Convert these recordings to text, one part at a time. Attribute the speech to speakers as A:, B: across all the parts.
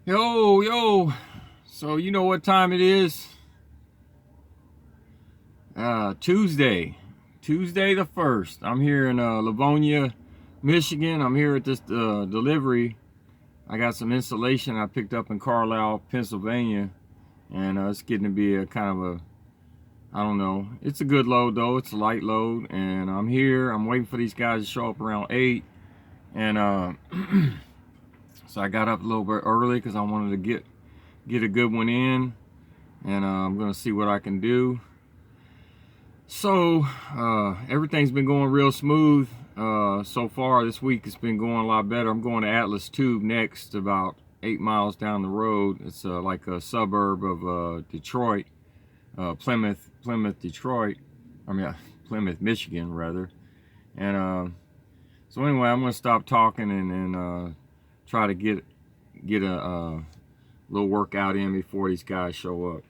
A: Yo, so you know what time it is? Tuesday the 1st. I'm here in Livonia, Michigan. I'm here at this delivery. I got some insulation I picked up in Carlisle, Pennsylvania, and it's getting to be a kind of I don't know. It's a good load though. It's a light load, and I'm here. I'm waiting for these guys to show up around 8, and so I got up a little bit early because I wanted to get a good one in, and I'm gonna see what I can do. So everything's been going real smooth so far. This week it's been going a lot better. I'm going to Atlas Tube next, about 8 miles down the road. It's like a suburb of Detroit, Plymouth, Detroit. Plymouth, Michigan, rather. And so anyway, I'm gonna stop talking and try to get a little workout in before these guys show up.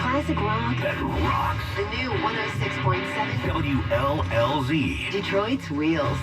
B: Classic rock that rocks. The new 106.7 WLLZ. Detroit's Wheels.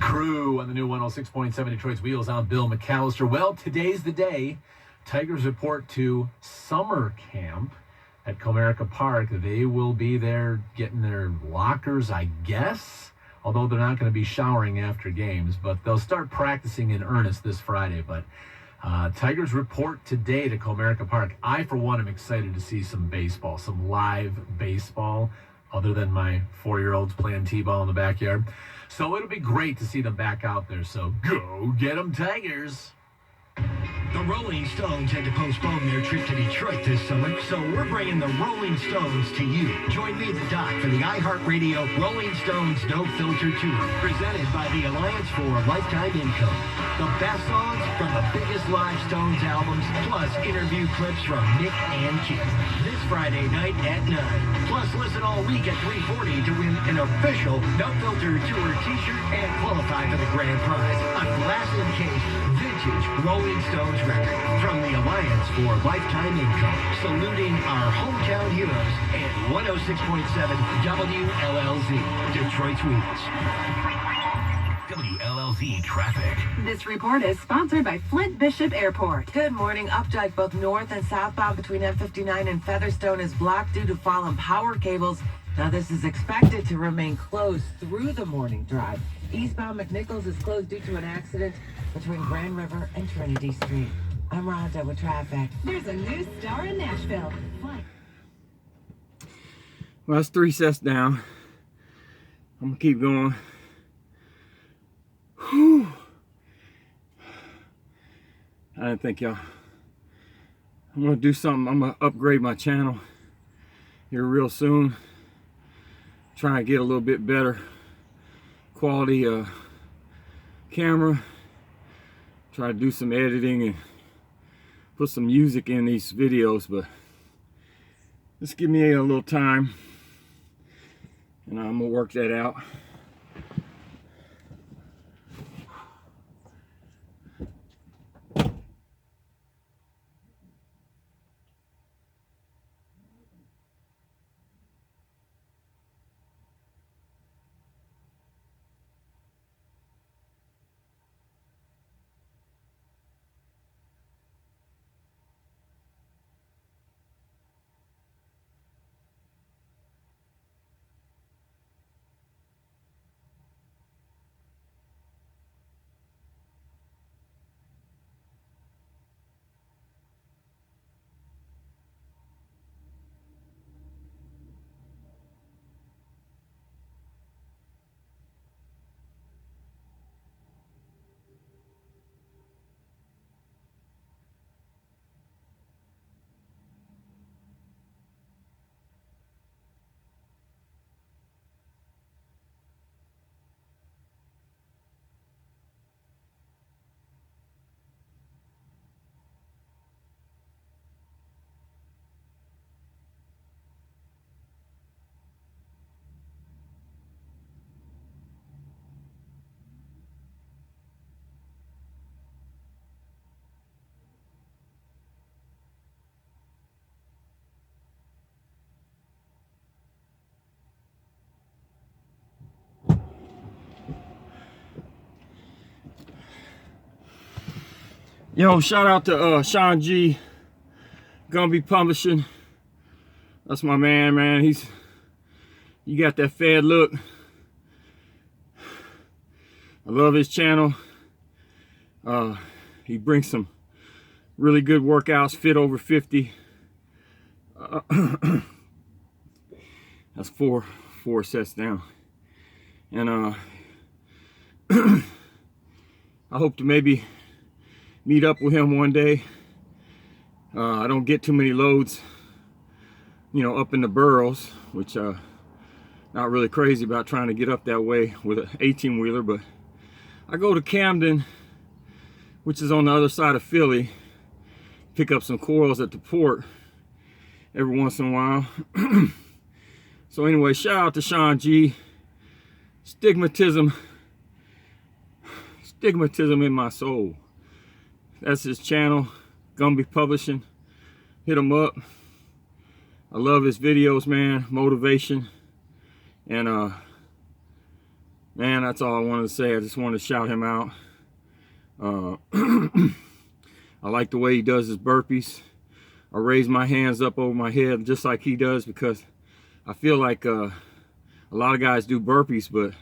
C: Crew on the new 106.7 Detroit's Wheels. I'm Bill McAllister. Well, today's the day. Tigers report to summer camp at Comerica Park. They will be there getting their lockers, I guess, although they're not going to be showering after games, but they'll start practicing in earnest this Friday. But Tigers report today to Comerica Park. I, for one, am excited to see some baseball, some live baseball, other than my 4-year-olds playing t-ball in the backyard. So it'll be great to see them back out there. So go get them, Tigers.
D: The Rolling Stones had to postpone their trip to Detroit this summer, so we're bringing the Rolling Stones to you. Join me, the Doc, for the iHeartRadio Rolling Stones No Filter Tour, presented by the Alliance for Lifetime Income. The best songs from the biggest live Stones albums, plus interview clips from Nick and Keith. This Friday night at 9. Plus, listen all week at 3:40 to win an official No Filter Tour t-shirt and qualify for the grand prize, a glass-encased vintage Rolling Stones record from the Alliance for Lifetime Income, saluting our hometown heroes and 106.7 WLLZ, Detroit's Wheels. WLLZ traffic.
B: This report is sponsored by Flint Bishop Airport. Good morning. Updike both north and southbound between M59 and Featherstone is blocked due to fallen power cables. Now this is expected to remain closed through the morning drive. Eastbound McNichols is closed due to an accident between Grand River and Trinity Street. I'm Rhonda with traffic. There's a new star in Nashville.
A: Well, that's 3 sets down. I'm gonna keep going. Whew. I didn't think y'all. I'm gonna do something. I'm gonna upgrade my channel here real soon. Try and get a little bit better quality camera. Try to do some editing and put some music in these videos, but just give me a little time and I'm gonna work that out. Yo, shout out to Sean G, Gumby Publishing. That's my man. You got that fed look. I love his channel. He brings some really good workouts, fit over 50. That's four sets down. And I hope to maybe meet up with him one day. I don't get too many loads, you know, up in the boroughs, which not really crazy about trying to get up that way with an 18-wheeler, but I go to Camden, which is on the other side of Philly, pick up some coils at the port every once in a while. So anyway, shout out to Sean G. Stigmatism in my soul. That's his channel, Gumby Publishing. Hit him up. I love his videos, man. Motivation. And man, that's all I wanted to say. I just wanted to shout him out. I like the way he does his burpees. I raise my hands up over my head just like he does, because I feel like a lot of guys do burpees, but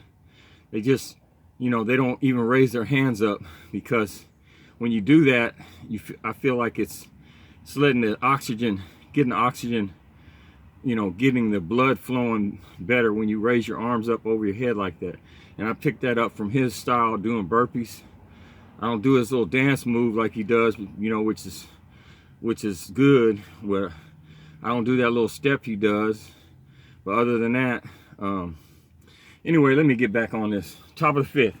A: they just, you know, they don't even raise their hands up, because when you do that, I feel like it's letting the oxygen, getting the oxygen, you know, getting the blood flowing better when you raise your arms up over your head like that. And I picked that up from his style of doing burpees. I don't do his little dance move like he does, you know, which is good. Where I don't do that little step he does. But other than that, anyway, let me get back on this. Top of the fifth.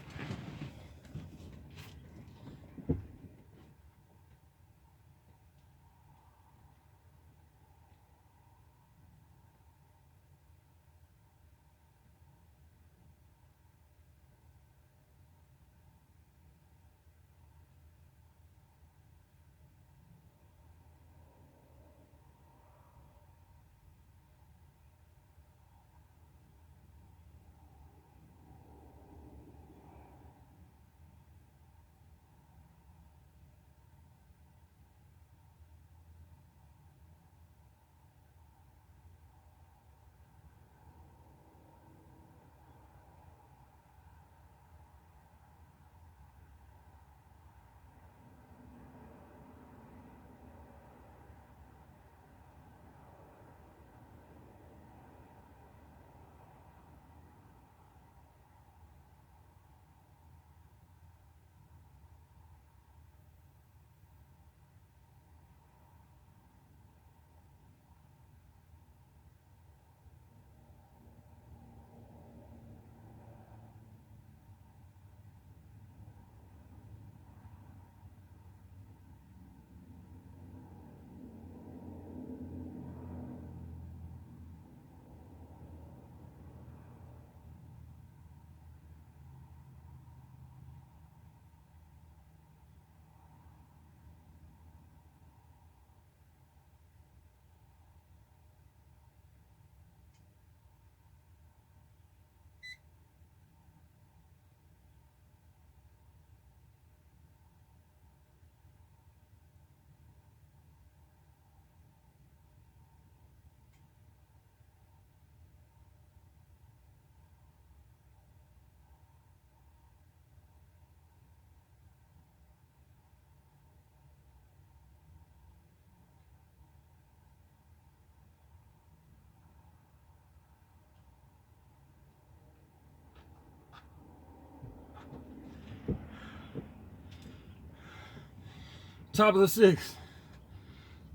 A: Top of the sixth.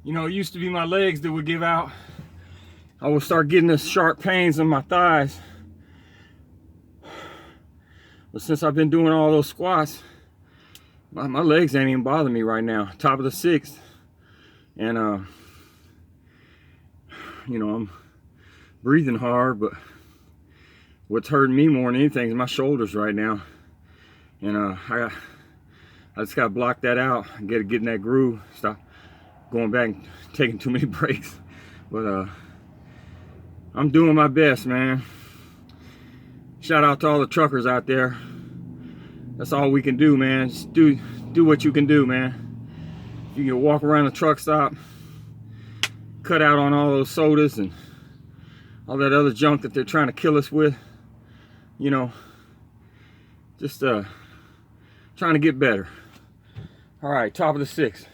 A: You know, it used to be my legs that would give out. I would start getting the sharp pains in my thighs. But since I've been doing all those squats, my legs ain't even bothering me right now. Top of the sixth. And, you know, I'm breathing hard, but what's hurting me more than anything is my shoulders right now. And I just gotta block that out and get in that groove. Stop going back and taking too many breaks. But I'm doing my best, man. Shout out to all the truckers out there. That's all we can do, man. Just do what you can do, man. If you can walk around the truck stop, cut out on all those sodas and all that other junk that they're trying to kill us with, you know, just trying to get better. All right, top of the sixth.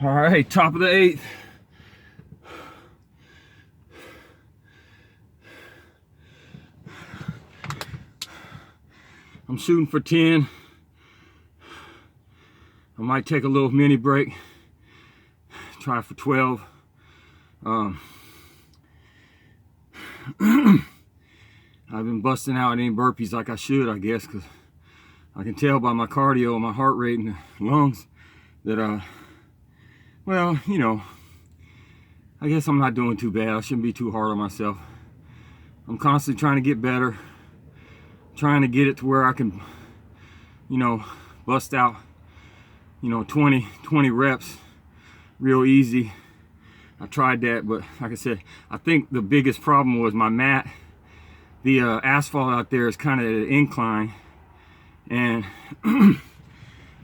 A: All right, top of the 8th. I'm shooting for 10. I might take a little mini break. Try for 12. I've been busting out any burpees like I should, I guess, because I can tell by my cardio and my heart rate and the lungs that, well, you know, I guess I'm not doing too bad. I shouldn't be too hard on myself. I'm constantly trying to get better, trying to get it to where I can, you know, bust out, you know, 20 reps real easy. I tried that, but like I said, I think the biggest problem was my mat. The asphalt out there is kind of at an incline, and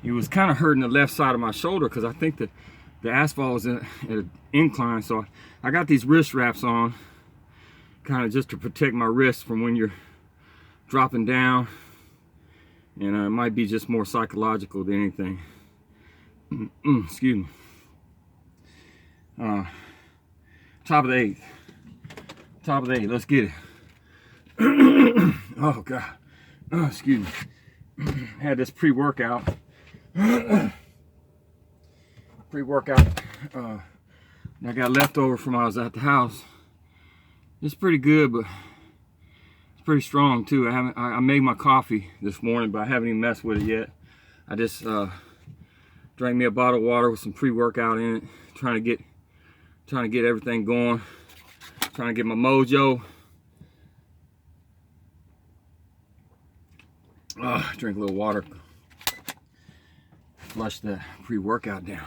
A: it was kind of hurting the left side of my shoulder because I think that the asphalt was at an incline. So I got these wrist wraps on, kind of just to protect my wrist from when you're dropping down, and it might be just more psychological than anything. Excuse me. Top of the 8th. Top of the 8th. Let's get it. Oh God. Oh, excuse me. Had this pre-workout. Pre-workout. I got leftover from when I was at the house. It's pretty good, but it's pretty strong too. I made my coffee this morning, but I haven't even messed with it yet. I just drank me a bottle of water with some pre-workout in it, trying to get everything going, trying to get my mojo. Drink a little water, flush the pre-workout down.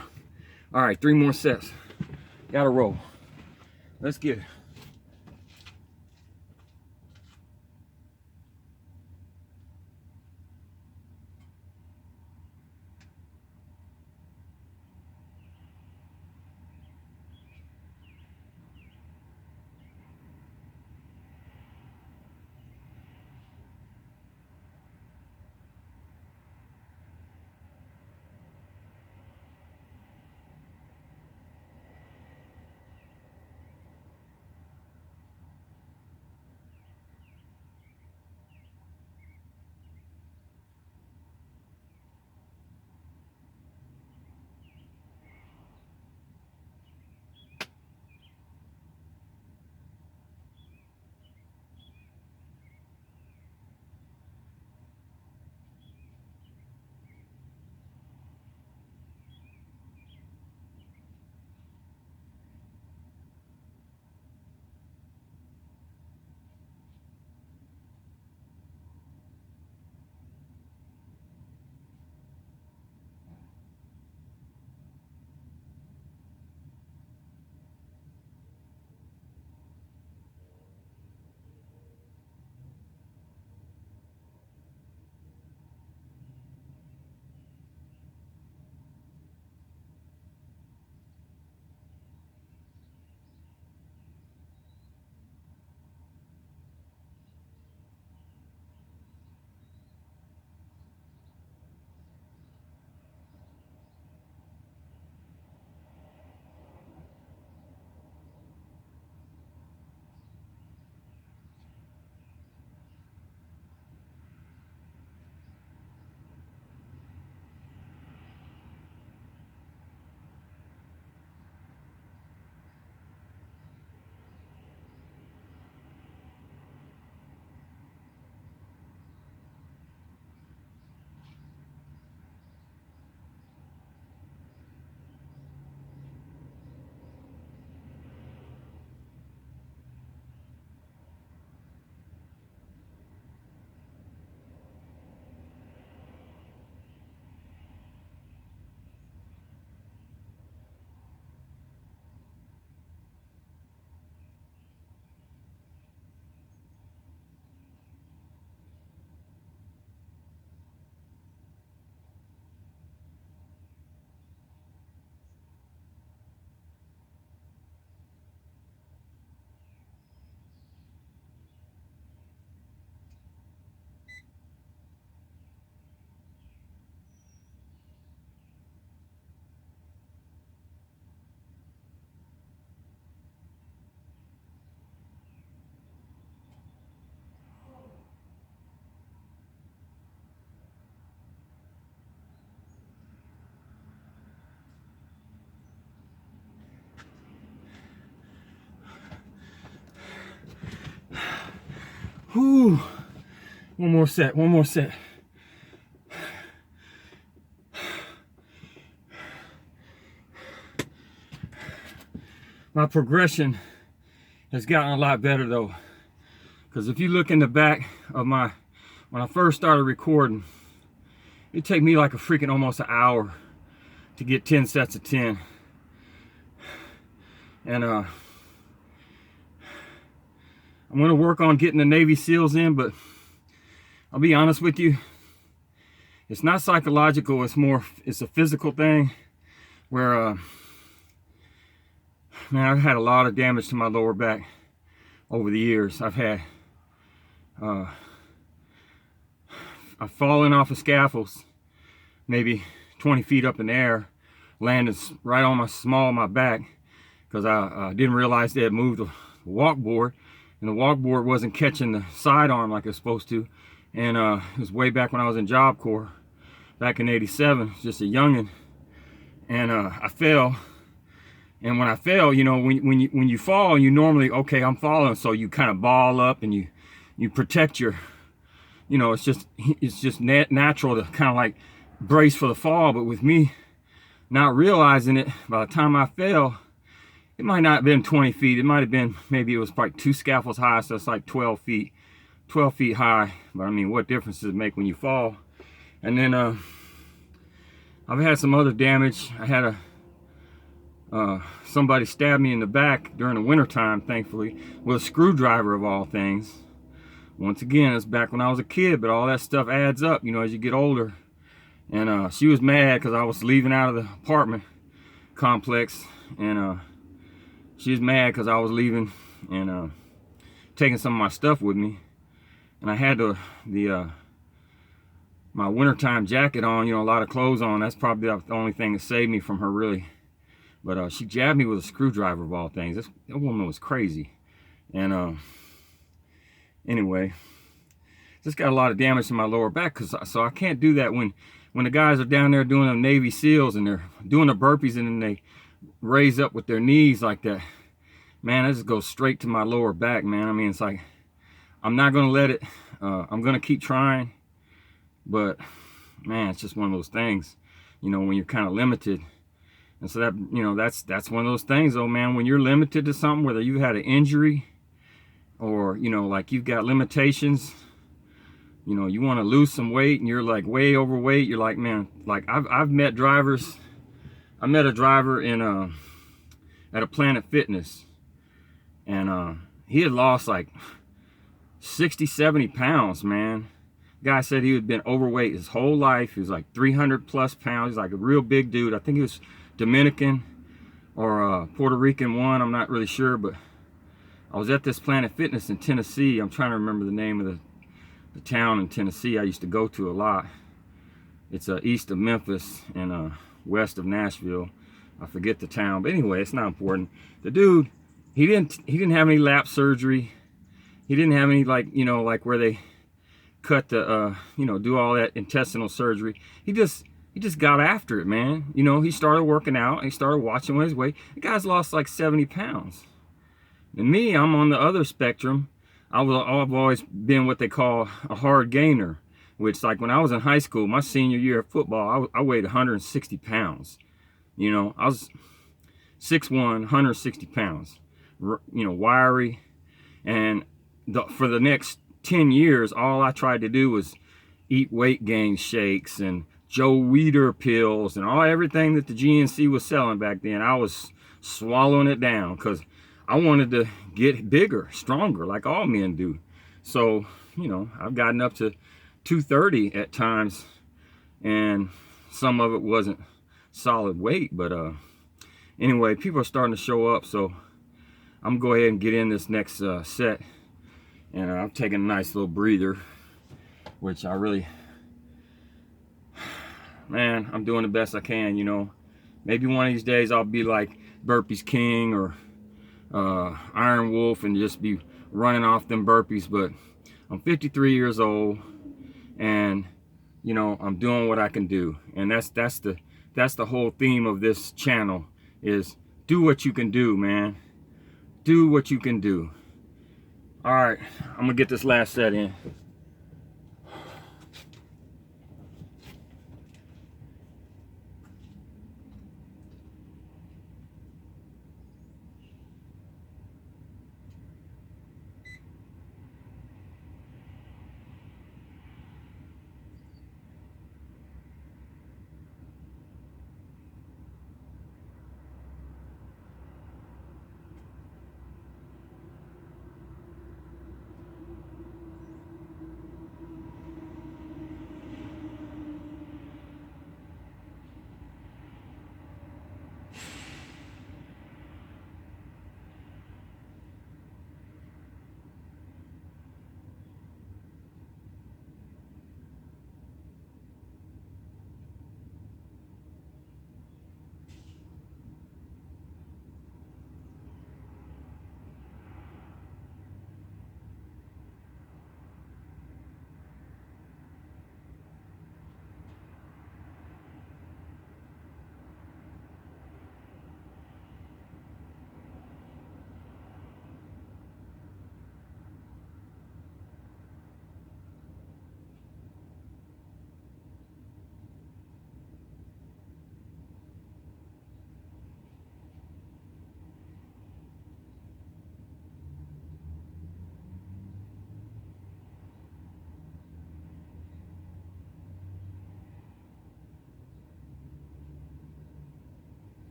A: All right, 3 more sets. Gotta roll. Let's get it. Whew. One more set, one more set. My progression has gotten a lot better though. Because if you look in the back of my, when I first started recording, it take me like a freaking almost an hour to get 10 sets of 10. And I'm gonna work on getting the Navy SEALs in, but I'll be honest with you, it's not psychological, it's a physical thing where, man, I've had a lot of damage to my lower back over the years. I've fallen off of scaffolds, maybe 20 feet up in the air, landed right on my back, because I didn't realize they had moved the walk board, and the walk board wasn't catching the sidearm like it's supposed to. And it was way back when I was in Job Corps, back in '87, just a youngin', and I fell. And when I fell, you know, when you fall, you normally, okay, I'm falling, so you kind of ball up and you protect your, you know, it's just natural to kind of like brace for the fall. But with me not realizing it, by the time I fell, it might not have been 20 feet. It might have been, maybe it was probably 2 scaffolds high, so it's like 12 feet high. But I mean, what difference does it make when you fall? And then I've had some other damage. I had somebody stabbed me in the back during the winter time, thankfully, with a screwdriver of all things. Once again, it's back when I was a kid, but all that stuff adds up, you know, as you get older. And she was mad because I was leaving out of the apartment complex, and she was mad because I was leaving and taking some of my stuff with me. And I had my wintertime jacket on, you know, a lot of clothes on. That's probably the only thing that saved me from her, really. But she jabbed me with a screwdriver of all things. That woman was crazy. And anyway, just got a lot of damage to my lower back, so I can't do that when the guys are down there doing the Navy SEALs and they're doing the burpees and then they raise up with their knees like that. Man, that just goes straight to my lower back, man. I mean, it's like, I'm not gonna let it. I'm gonna keep trying, but man, it's just one of those things, you know, when you're kind of limited. And so that, you know, that's one of those things though, man, when you're limited to something, whether you've had an injury or, you know, like you've got limitations, you know, you want to lose some weight and you're like way overweight. You're like, man, like I've met drivers. I met a driver in at a Planet Fitness, and he had lost like 60-70 pounds, man. Guy said he had been overweight his whole life. He was like 300 plus pounds. He's like a real big dude. I think he was Dominican or Puerto Rican one. I'm not really sure, but I was at this Planet Fitness in Tennessee. I'm trying to remember the name of the town in Tennessee I used to go to a lot. It's east of Memphis and west of Nashville. I forget the town, but anyway, it's not important. The dude, he didn't have any lap surgery. He didn't have any, like, you know, like where they cut the you know, do all that intestinal surgery. He just got after it, man. You know, he started working out, he started watching his weight. The guy's lost like 70 pounds. And me, I'm on the other spectrum. I've always been what they call a hard gainer, which, like, when I was in high school, my senior year of football, I weighed 160 pounds. You know, I was 6'1", 160 pounds, you know, wiry. And for the next 10 years, all I tried to do was eat weight gain shakes and Joe Weider pills and everything that the GNC was selling back then. I was swallowing it down because I wanted to get bigger, stronger, like all men do. So, you know, I've gotten up to 230 at times, and some of it wasn't solid weight. But anyway, people are starting to show up, so I'm gonna go ahead and get in this next set. And I'm taking a nice little breather, which I really, man, I'm doing the best I can, you know. Maybe one of these days I'll be like Burpees King or Iron Wolf and just be running off them burpees. But I'm 53 years old, and you know, I'm doing what I can do. And that's the whole theme of this channel, is do what you can do, man. Do what you can do. All right, I'm gonna get this last set in.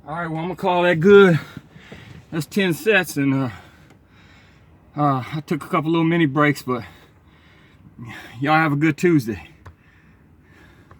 A: All right, well, I'm gonna call that good. That's 10 sets, and I took a couple little mini breaks, but y'all have a good Tuesday.